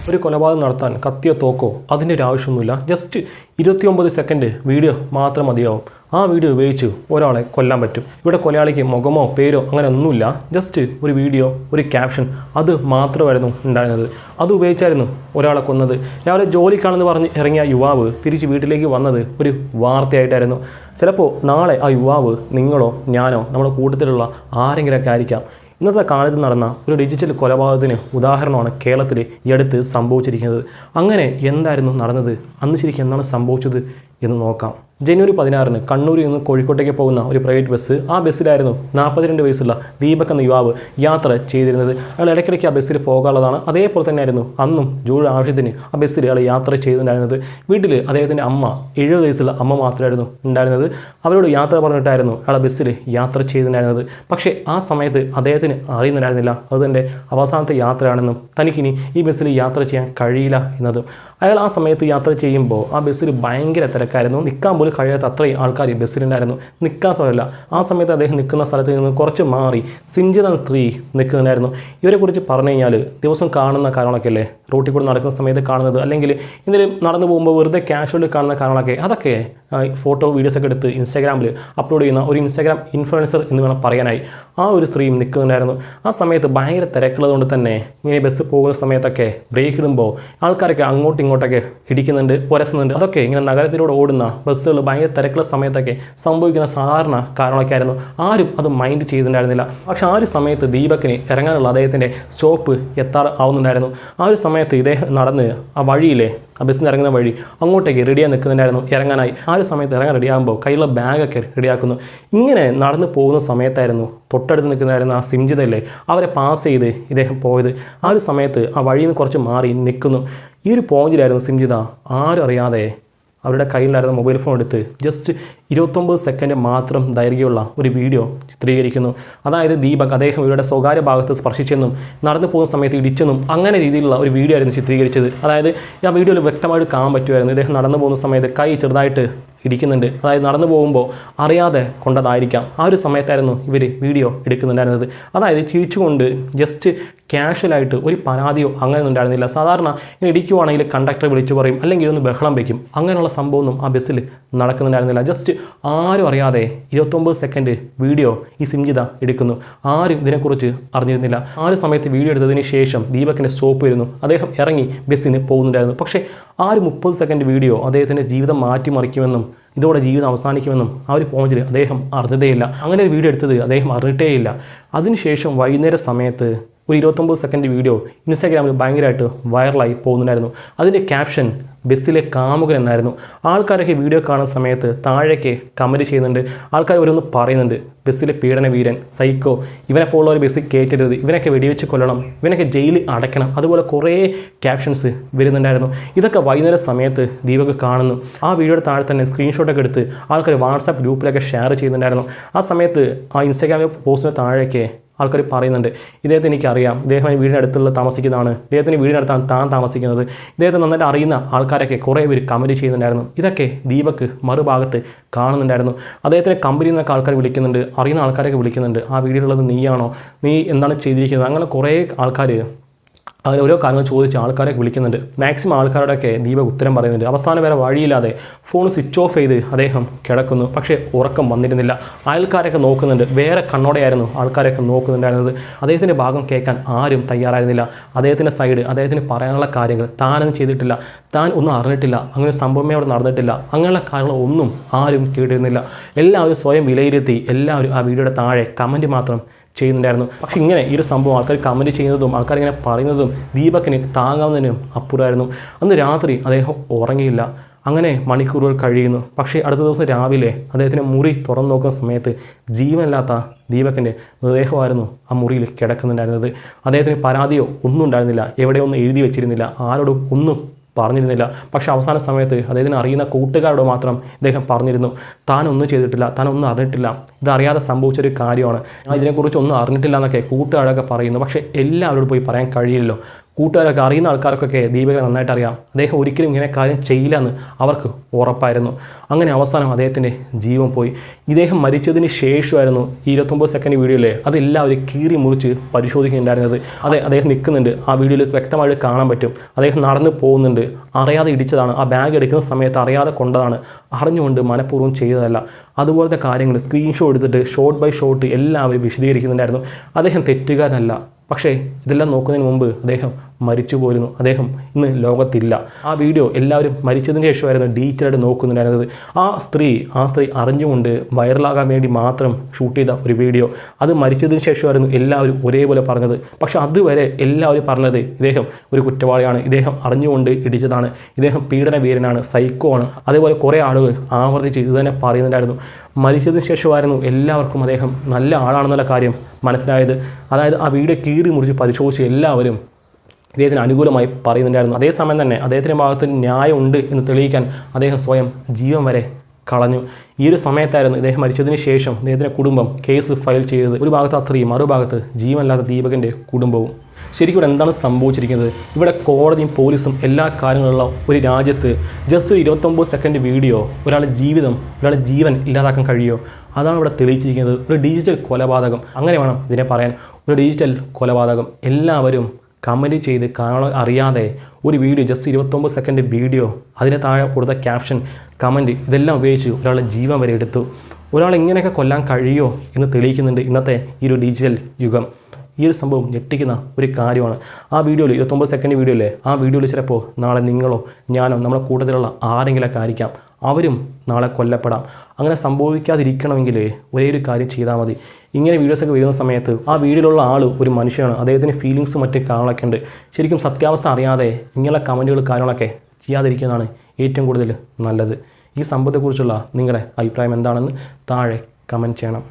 ഒരു കൊലപാതകം നടത്താൻ കത്തിയോ തോക്കോ അതിൻ്റെ ഒരു ആവശ്യമൊന്നുമില്ല. ജസ്റ്റ് 29 സെക്കൻഡ് വീഡിയോ മാത്രം മതിയാവും. ആ വീഡിയോ ഉപയോഗിച്ച് ഒരാളെ കൊല്ലാൻ പറ്റും. ഇവിടെ കൊലയാളിക്ക് മുഖമോ പേരോ അങ്ങനെ ഒന്നുമില്ല. ജസ്റ്റ് ഒരു വീഡിയോ, ഒരു ക്യാപ്ഷൻ, അത് മാത്രമായിരുന്നു ഉണ്ടായിരുന്നത്. അത് ഉപയോഗിച്ചായിരുന്നു ഒരാളെ കൊന്നത്. രാവിലെ ജോലിക്കാണെന്ന് പറഞ്ഞ് ഇറങ്ങിയ യുവാവ് തിരിച്ച് വീട്ടിലേക്ക് വന്നത് ഒരു വാർത്തയായിട്ടായിരുന്നു. ചിലപ്പോൾ നാളെ ആ യുവാവ് നിങ്ങളോ ഞാനോ നമ്മുടെ കൂട്ടത്തിലുള്ള ആരെങ്കിലുമൊക്കെ ആയിരിക്കാം. ഇന്നത്തെ കാലത്ത് നടന്ന ഒരു ഡിജിറ്റൽ കൊലപാതകത്തിന് ഉദാഹരണമാണ് കേരളത്തിൽ ഈ അടുത്ത് സംഭവിച്ചിരിക്കുന്നത്. അങ്ങനെ എന്തായിരുന്നു നടന്നത്? അന്ന് ശരിക്കും എന്താണ് സംഭവിച്ചത് എന്ന് നോക്കാം. ജനുവരി 16 കണ്ണൂരിൽ നിന്ന് കോഴിക്കോട്ടേക്ക് പോകുന്ന ഒരു പ്രൈവറ്റ് ബസ്. ആ ബസ്സിലായിരുന്നു 42 വയസ്സുള്ള ദീപക് എന്ന യുവാവ് യാത്ര ചെയ്തിരുന്നത്. അയാൾ ഇടയ്ക്കിടയ്ക്ക് ആ ബസ്സിൽ പോകാനുള്ളതാണ്. അതേപോലെ തന്നെയായിരുന്നു അന്നും ജോലി ആവശ്യത്തിന് ആ ബസ്സിൽ അയാൾ യാത്ര ചെയ്തിട്ടുണ്ടായിരുന്നത്. വീട്ടിൽ അദ്ദേഹത്തിൻ്റെ അമ്മ 70 വയസ്സുള്ള അമ്മ മാത്രമായിരുന്നു ഉണ്ടായിരുന്നത്. അവരോട് യാത്ര പറഞ്ഞിട്ടായിരുന്നു അയാൾ ബസ്സിൽ യാത്ര ചെയ്തിട്ടുണ്ടായിരുന്നത്. പക്ഷേ ആ സമയത്ത് അദ്ദേഹത്തിന് അറിയുന്നുണ്ടായിരുന്നില്ല അത് തൻ്റെ അവസാനത്തെ യാത്രയാണെന്നും തനിക്കിനി ഈ ബസ്സിൽ യാത്ര ചെയ്യാൻ കഴിയില്ല എന്നതും. അയാൾ ആ സമയത്ത് യാത്ര ചെയ്യുമ്പോൾ ആ ബസ്സിൽ ഭയങ്കര തിരക്കായിരുന്നു. നിൽക്കാൻ പോലും കഴിയാത്ത അത്രയും ആൾക്കാർ ബസ്സിലുണ്ടായിരുന്നു. നിൽക്കാൻ സ്ഥലമില്ല. ആ സമയത്ത് അദ്ദേഹം നിൽക്കുന്ന സ്ഥലത്ത് നിന്ന് കുറച്ച് മാറി സിഞ്ചിത എന്ന സ്ത്രീ നിൽക്കുന്നുണ്ടായിരുന്നു. ഇവരെക്കുറിച്ച് പറഞ്ഞു കഴിഞ്ഞാൽ ദിവസം കാണുന്ന കാര്യങ്ങളൊക്കെ അല്ലേ, റോട്ടിൽ കൂടെ നടക്കുന്ന സമയത്ത് കാണുന്നത്, അല്ലെങ്കിൽ എന്തെങ്കിലും നടന്നു പോകുമ്പോൾ വെറുതെ കാഷ്വലി കാണുന്ന കാര്യങ്ങളൊക്കെ, അതൊക്കെ ഫോട്ടോ വീഡിയോസൊക്കെ എടുത്ത് ഇൻസ്റ്റാഗ്രാമിൽ അപ്ലോഡ് ചെയ്യുന്ന ഒരു ഇൻസ്റ്റാഗ്രാം ഇൻഫ്ലുവൻസർ എന്ന് വേണം പറയാനായി ആ ഒരു സ്ത്രീയും നിൽക്കുന്നുണ്ടായിരുന്നു. ആ സമയത്ത് ഭയങ്കര തിരക്കുള്ളതുകൊണ്ട് തന്നെ ഇങ്ങനെ ബസ് പോകുന്ന സമയത്തൊക്കെ ബ്രേക്ക് ഇടുമ്പോൾ ആൾക്കാരൊക്കെ അങ്ങോട്ടും ഇങ്ങോട്ടൊക്കെ ഇടിക്കുന്നുണ്ട്, ഉരസുന്നുണ്ട്. അതൊക്കെ ഇങ്ങനെ നഗരത്തിലൂടെ ഓടുന്ന ബസ്സുകൾ ഭയങ്കര തിരക്കുള്ള സമയത്തൊക്കെ സംഭവിക്കുന്ന സാധാരണ കാരണമൊക്കെ ആയിരുന്നു. ആരും അത് മൈൻഡ് ചെയ്തിട്ടുണ്ടായിരുന്നില്ല. പക്ഷെ ആ ഒരു സമയത്ത് ദീപകിന് ഇറങ്ങാനുള്ള അദ്ദേഹത്തിൻ്റെ സ്റ്റോപ്പ് ആവുന്നുണ്ടായിരുന്നു. ആ ഒരു സമയത്ത് ഇദ്ദേഹം നടന്ന് ആ വഴിയിലെ ആ ബസ്സിന് ഇറങ്ങുന്ന വഴി അങ്ങോട്ടേക്ക് റെഡിയായി നിൽക്കുന്നുണ്ടായിരുന്നു ഇറങ്ങാനായി. ആ ഒരു സമയത്ത് ഇറങ്ങാൻ റെഡിയാകുമ്പോൾ കയ്യിലുള്ള ബാഗൊക്കെ റെഡിയാക്കുന്നു. ഇങ്ങനെ നടന്നു പോകുന്ന സമയത്തായിരുന്നു തൊട്ടടുത്ത് നിൽക്കുന്നതായിരുന്നു ആ സിംജിതല്ലേ, അവരെ പാസ് ചെയ്ത് ഇദ്ദേഹം പോയത്. ആ ഒരു സമയത്ത് ആ വഴിയിൽ നിന്ന് കുറച്ച് മാറി നിൽക്കുന്നു. ഈ ഒരു പോയിന്റിലായിരുന്നു സിംജിത ആരും അറിയാതെ അവരുടെ കയ്യിലായിരുന്ന മൊബൈൽ ഫോൺ എടുത്ത് ജസ്റ്റ് 29 സെക്കൻഡ് മാത്രം ദൈർഘ്യമുള്ള ഒരു വീഡിയോ ചിത്രീകരിക്കുന്നു. അതായത് ദീപക് അദ്ദേഹം ഇവരുടെ സ്വകാര്യ ഭാഗത്ത് സ്പർശിച്ചെന്നും നടന്നു പോകുന്ന സമയത്ത് ഇടിച്ചെന്നും അങ്ങനെ രീതിയിലുള്ള ഒരു വീഡിയോ ആയിരുന്നു ചിത്രീകരിച്ചത്. അതായത് ആ വീഡിയോയിൽ വ്യക്തമായിട്ട് കാണാൻ പറ്റുമായിരുന്നു ഇദ്ദേഹം നടന്നു പോകുന്ന സമയത്ത് കൈ ചെറുതായിട്ട് ഇടിക്കുന്നുണ്ട്. അതായത് നടന്നു പോകുമ്പോൾ അറിയാതെ കൊണ്ടതായിരിക്കാം. ആ ഒരു സമയത്തായിരുന്നു ഇവർ വീഡിയോ എടുക്കുന്നുണ്ടായിരുന്നത്. അതായത് ചിരിച്ചുകൊണ്ട് ജസ്റ്റ് ക്യാഷ്വലായിട്ട് ഒരു പരാതിയോ അങ്ങനെ ഒന്നും ഉണ്ടായിരുന്നില്ല. സാധാരണ ഇങ്ങനെ ഇടിക്കുവാണെങ്കിൽ കണ്ടക്ടറെ വിളിച്ചു പറയും, അല്ലെങ്കിൽ ഒന്ന് ബഹളം വയ്ക്കും. അങ്ങനെയുള്ള സംഭവമൊന്നും ആ ബസ്സിൽ നടക്കുന്നുണ്ടായിരുന്നില്ല. ജസ്റ്റ് ആരും അറിയാതെ 29 സെക്കൻഡ് വീഡിയോ ഈ സിംജിത എടുക്കുന്നു. ആരും ഇതിനെക്കുറിച്ച് അറിഞ്ഞിരുന്നില്ല. ആ ഒരു സമയത്ത് വീഡിയോ എടുത്തതിന് ശേഷം ദീപകിൻ്റെ സ്റ്റോപ്പ് വരുന്നു. അദ്ദേഹം ഇറങ്ങി ബസ്സിന് പോകുന്നുണ്ടായിരുന്നു. പക്ഷേ ആ ഒരു 30 സെക്കൻഡ് വീഡിയോ അദ്ദേഹത്തിൻ്റെ ജീവിതം മാറ്റിമറിക്കുമെന്നും ഇതോടെ ജീവിതം അവസാനിക്കുമെന്നും ആ ഒരു പോയിന്റിൽ അദ്ദേഹം അറിഞ്ഞതേയില്ല. അങ്ങനെ ഒരു വീഡിയോ എടുത്തത് അദ്ദേഹം അറിഞ്ഞിട്ടേയില്ല. അതിനുശേഷം വൈകുന്നേര സമയത്ത് ഒരു 29 സെക്കൻഡ് വീഡിയോ ഇൻസ്റ്റാഗ്രാമിൽ ഭയങ്കരമായിട്ട് വൈറലായി പോകുന്നുണ്ടായിരുന്നു. അതിൻ്റെ ക്യാപ്ഷൻ ബസ്സിലെ കാമുകൻ എന്നായിരുന്നു. ആൾക്കാരൊക്കെ വീഡിയോ കാണുന്ന സമയത്ത് താഴേക്ക് കമൻറ്റ് ചെയ്യുന്നുണ്ട്. ആൾക്കാർ ഓരോന്ന് പറയുന്നുണ്ട്. ബസ്സിലെ പീഡന വീരൻ, സൈക്കോ, ഇവനെ പോലുള്ള ഒരു ബസ്സിൽ കയറ്റരുത്, ഇവനൊക്കെ വെടിവെച്ച് കൊല്ലണം, ഇവനൊക്കെ ജയിലിൽ അടയ്ക്കണം, അതുപോലെ കുറേ ക്യാപ്ഷൻസ് വരുന്നുണ്ടായിരുന്നു. ഇതൊക്കെ വൈകുന്നേര സമയത്ത് ദീപക് കാണുന്നു. ആ വീഡിയോയുടെ താഴെ തന്നെ സ്ക്രീൻഷോട്ടൊക്കെ എടുത്ത് ആൾക്കാർ വാട്സാപ്പ് ഗ്രൂപ്പിലൊക്കെ ഷെയർ ചെയ്യുന്നുണ്ടായിരുന്നു. ആ സമയത്ത് ആ ഇൻസ്റ്റാഗ്രാമിൽ പോസ്റ്റിന് താഴേക്ക് ആൾക്കാർ പറയുന്നുണ്ട്, ഇദ്ദേഹത്തിന് എനിക്കറിയാം, ഇദ്ദേഹം വീടിനടുത്തുള്ള താമസിക്കുന്നതാണ്, ഇദ്ദേഹത്തിന് വീടിനടുത്താണ് താൻ താമസിക്കുന്നത്, ഇദ്ദേഹത്തെ നന്നായിട്ട് അറിയുന്ന ആൾക്കാരൊക്കെ കുറേ പേര് കമൻറ്റ് ചെയ്യുന്നുണ്ടായിരുന്നു. ഇതൊക്കെ ദീപക് മറുഭാഗത്ത് കാണുന്നുണ്ടായിരുന്നു. അദ്ദേഹത്തിന് കമ്പനിയിൽ നിന്നൊക്കെ ആൾക്കാർ വിളിക്കുന്നുണ്ട്, അറിയുന്ന ആൾക്കാരൊക്കെ വിളിക്കുന്നുണ്ട്. ആ വീഡിയോയിലുള്ളത് നീയാണോ, നീ എന്താണ് ചെയ്തിരിക്കുന്നത്, അങ്ങനെ കുറേ ആൾക്കാർ അങ്ങനെ ഓരോ കാര്യങ്ങൾ ചോദിച്ച് ആൾക്കാരൊക്കെ വിളിക്കുന്നുണ്ട്. മാക്സിമം ആൾക്കാരോടൊക്കെ ദീപക് ഉത്തരം പറയുന്നുണ്ട്. അവസാനം വരെ വഴിയില്ലാതെ ഫോൺ സ്വിച്ച് ഓഫ് ചെയ്ത് അദ്ദേഹം കിടക്കുന്നു. പക്ഷേ ഉറക്കം വന്നിരുന്നില്ല. അയൽക്കാരൊക്കെ നോക്കുന്നുണ്ട്. വേറെ കണ്ണോടെയായിരുന്നു ആൾക്കാരൊക്കെ നോക്കുന്നുണ്ടായിരുന്നത്. അദ്ദേഹത്തിൻ്റെ ഭാഗം കേൾക്കാൻ ആരും തയ്യാറായിരുന്നില്ല. അദ്ദേഹത്തിൻ്റെ സൈഡ്, അദ്ദേഹത്തിന് പറയാനുള്ള കാര്യങ്ങൾ താനൊന്നും ചെയ്തിട്ടില്ല, താൻ ഒന്നും അറിഞ്ഞിട്ടില്ല, അങ്ങനെ ഒരു സംഭവമേ അവിടെ നടന്നിട്ടില്ല, അങ്ങനെയുള്ള കാര്യങ്ങളൊന്നും ആരും കേട്ടിരുന്നില്ല. എല്ലാവരും സ്വയം വിലയിരുത്തി എല്ലാവരും ആ വീഡിയോയുടെ താഴെ കമൻറ്റ് മാത്രം ചെയ്യുന്നുണ്ടായിരുന്നു. പക്ഷേ ഇങ്ങനെ ഈ ഒരു സംഭവം ആൾക്കാർ കമൻറ്റ് ചെയ്യുന്നതും ആൾക്കാരിങ്ങനെ പറയുന്നതും ദീപകിന് താങ്ങാവുന്നതിനും അപ്പുറമായിരുന്നു. അന്ന് രാത്രി അദ്ദേഹം ഉറങ്ങിയില്ല. അങ്ങനെ മണിക്കൂറുകൾ കഴിയുന്നു. പക്ഷേ അടുത്ത ദിവസം രാവിലെ അദ്ദേഹത്തിൻ്റെ മുറി തുറന്നു നോക്കുന്ന സമയത്ത് ജീവനില്ലാത്ത ദീപകിൻ്റെ മൃതദേഹമായിരുന്നു ആ മുറിയിൽ കിടക്കുന്നുണ്ടായിരുന്നത്. അദ്ദേഹത്തിന് പരാതിയോ ഒന്നും ഉണ്ടായിരുന്നില്ല, എവിടെയൊന്നും എഴുതി വെച്ചിരുന്നില്ല, ആരോടും ഒന്നും പറഞ്ഞിരുന്നില്ല. പക്ഷേ അവസാന സമയത്ത് അദ്ദേഹത്തിന് അറിയുന്ന കൂട്ടുകാരോട് മാത്രം ഇദ്ദേഹം പറഞ്ഞിരുന്നു, താനൊന്നും ചെയ്തിട്ടില്ല, താനൊന്നും അറിഞ്ഞിട്ടില്ല, ഇതറിയാതെ സംഭവിച്ചൊരു കാര്യമാണ്, ഞാൻ ഇതിനെക്കുറിച്ച് ഒന്നും അറിഞ്ഞിട്ടില്ല എന്നൊക്കെ കൂട്ടുകാരൊക്കെ പറയുന്നു. പക്ഷേ എല്ലാവരോടും പോയി പറയാൻ കഴിയില്ലല്ലോ. കൂട്ടുകാരൊക്കെ അറിയുന്ന ആൾക്കാർക്കൊക്കെ ദീപകനെ നന്നായിട്ട് അറിയാം. അദ്ദേഹം ഒരിക്കലും ഇങ്ങനെ കാര്യം ചെയ്യില്ല എന്ന് അവർക്ക് ഉറപ്പായിരുന്നു. അങ്ങനെ അവസാനം അദ്ദേഹത്തിൻ്റെ ജീവൻ പോയി. ഇദ്ദേഹം മരിച്ചതിന് ശേഷമായിരുന്നു ഈ 29 സെക്കൻഡ് വീഡിയോയിലെ അതെല്ലാവരും കീറി മുറിച്ച് പരിശോധിക്കുന്നുണ്ടായിരുന്നത്. അതെ, അദ്ദേഹം നിൽക്കുന്നുണ്ട്, ആ വീഡിയോയിൽ വ്യക്തമായിട്ട് കാണാൻ പറ്റും. അദ്ദേഹം നടന്നു പോകുന്നുണ്ട്, അറിയാതെ ഇടിച്ചതാണ്, ആ ബാഗ് എടുക്കുന്ന സമയത്ത് അറിയാതെ കൊണ്ടതാണ്, അറിഞ്ഞുകൊണ്ട് മനഃപൂർവ്വം ചെയ്തതല്ല. അതുപോലത്തെ കാര്യങ്ങൾ സ്ക്രീൻഷോട്ട് എടുത്തിട്ട് ഷോട്ട് ബൈ ഷോട്ട് എല്ലാവരും വിശദീകരിക്കുന്നുണ്ടായിരുന്നു. അദ്ദേഹം തെറ്റുകാരനല്ല, പക്ഷേ ഇതെല്ലാം നോക്കുന്നതിന് മുമ്പ് അദ്ദേഹം മരിച്ചു പോയിരുന്നു. അദ്ദേഹം ഇന്ന് ലോകത്തില്ല. ആ വീഡിയോ എല്ലാവരും മരിച്ചതിന് ശേഷമായിരുന്നു ഡീറ്റെയിലായിട്ട് നോക്കുന്നുണ്ടായിരുന്നത്. ആ സ്ത്രീ അറിഞ്ഞുകൊണ്ട് വൈറലാകാൻ വേണ്ടി മാത്രം ഷൂട്ട് ചെയ്ത ഒരു വീഡിയോ, അത് മരിച്ചതിന് ശേഷമായിരുന്നു എല്ലാവരും ഒരേപോലെ പറഞ്ഞത്. പക്ഷേ അതുവരെ എല്ലാവരും പറഞ്ഞത് ഇദ്ദേഹം ഒരു കുറ്റവാളിയാണ്, ഇദ്ദേഹം അറിഞ്ഞുകൊണ്ട് ഇടിച്ചതാണ്, ഇദ്ദേഹം പീഡനവീരനാണ്, സൈക്കോ ആണ്. അതേപോലെ കുറേ ആളുകൾ ആവർത്തിച്ച് ഇത് തന്നെ പറയുന്നുണ്ടായിരുന്നു. മരിച്ചതിന് ശേഷമായിരുന്നു എല്ലാവർക്കും അദ്ദേഹം നല്ല ആളാണെന്നുള്ള കാര്യം മനസ്സിലായത്. അതായത് ആ വീഡിയോ കീറി മുറിച്ച് പരിശോധിച്ച് എല്ലാവരും ഇദ്ദേഹത്തിന് അനുകൂലമായി പറയുന്നുണ്ടായിരുന്നു. അതേസമയം തന്നെ അദ്ദേഹത്തിൻ്റെ ഭാഗത്ത് ന്യായമുണ്ട് എന്ന് തെളിയിക്കാൻ അദ്ദേഹം സ്വയം ജീവൻ വരെ കളഞ്ഞു. ഈ ഒരു സമയത്തായിരുന്നു ഇദ്ദേഹം മരിച്ചതിന് ശേഷം അദ്ദേഹത്തിൻ്റെ കുടുംബം കേസ് ഫയൽ ചെയ്തത്. ഒരു ഭാഗത്ത് ആ സ്ത്രീ, മറുഭാഗത്ത് ജീവനല്ലാത്ത ദീപകൻ്റെ കുടുംബവും. ശരിക്കും ഇവിടെ എന്താണ് സംഭവിച്ചിരിക്കുന്നത്? ഇവിടെ കോടതിയും പോലീസും എല്ലാ കാര്യങ്ങളുള്ള ഒരു രാജ്യത്ത് ജസ്റ്റ് 29 സെക്കൻഡ് വീഡിയോ ഒരാളുടെ ജീവൻ ഇല്ലാതാക്കാൻ കഴിയുമോ? അതാണ് ഇവിടെ തെളിയിച്ചിരിക്കുന്നത്. ഒരു ഡിജിറ്റൽ കൊലപാതകം, അങ്ങനെ വേണം ഇതിനെ പറയാൻ. ഒരു ഡിജിറ്റൽ കൊലപാതകം. എല്ലാവരും കമൻറ്റ് ചെയ്ത് അറിയാതെ ഒരു വീഡിയോ, ജസ്റ്റ് 29 സെക്കൻഡ് വീഡിയോ, അതിന് താഴെ കൊടുത്ത ക്യാപ്ഷൻ, കമൻറ്റ്, ഇതെല്ലാം ഉപയോഗിച്ച് ഒരാളുടെ ജീവൻ വരെ എടുത്തു. ഒരാൾ ഇങ്ങനെയൊക്കെ കൊല്ലാൻ കഴിയുമോ എന്ന് തെളിയിക്കുന്നുണ്ട് ഇന്നത്തെ ഈ ഒരു ഡിജിറ്റൽ യുഗം. ഈ ഒരു സംഭവം ഞെട്ടിക്കുന്ന ഒരു കാര്യമാണ്. ആ വീഡിയോയിൽ 29 സെക്കൻഡ് വീഡിയോയിലെ ആ വീഡിയോയിൽ ചിലപ്പോൾ നാളെ നിങ്ങളോ ഞാനോ നമ്മുടെ കൂട്ടത്തിലുള്ള ആരെങ്കിലുമൊക്കെ ആയിരിക്കാം, അവരും നാളെ കൊല്ലപ്പെടാം. അങ്ങനെ സംഭവിക്കാതിരിക്കണമെങ്കിൽ ഒരേ ഒരു കാര്യം ചെയ്താൽ മതി. ഇങ്ങനെ വീഡിയോസൊക്കെ വരുന്ന സമയത്ത് ആ വീഡിയോയിലുള്ള ആൾ ഒരു മനുഷ്യനാണ്, അദ്ദേഹത്തിന് ഫീലിങ്സും മറ്റു കാര്യങ്ങളൊക്കെ ഉണ്ട്. ശരിക്കും സത്യാവസ്ഥ അറിയാതെ ഇങ്ങനെയുള്ള കമൻറ്റുകൾ കാര്യങ്ങളൊക്കെ ചെയ്യാതിരിക്കുന്നതാണ് ഏറ്റവും കൂടുതൽ നല്ലത്. ഈ സംഭവത്തെക്കുറിച്ചുള്ള നിങ്ങളുടെ അഭിപ്രായം എന്താണെന്ന് താഴെ കമൻറ്റ് ചെയ്യണം.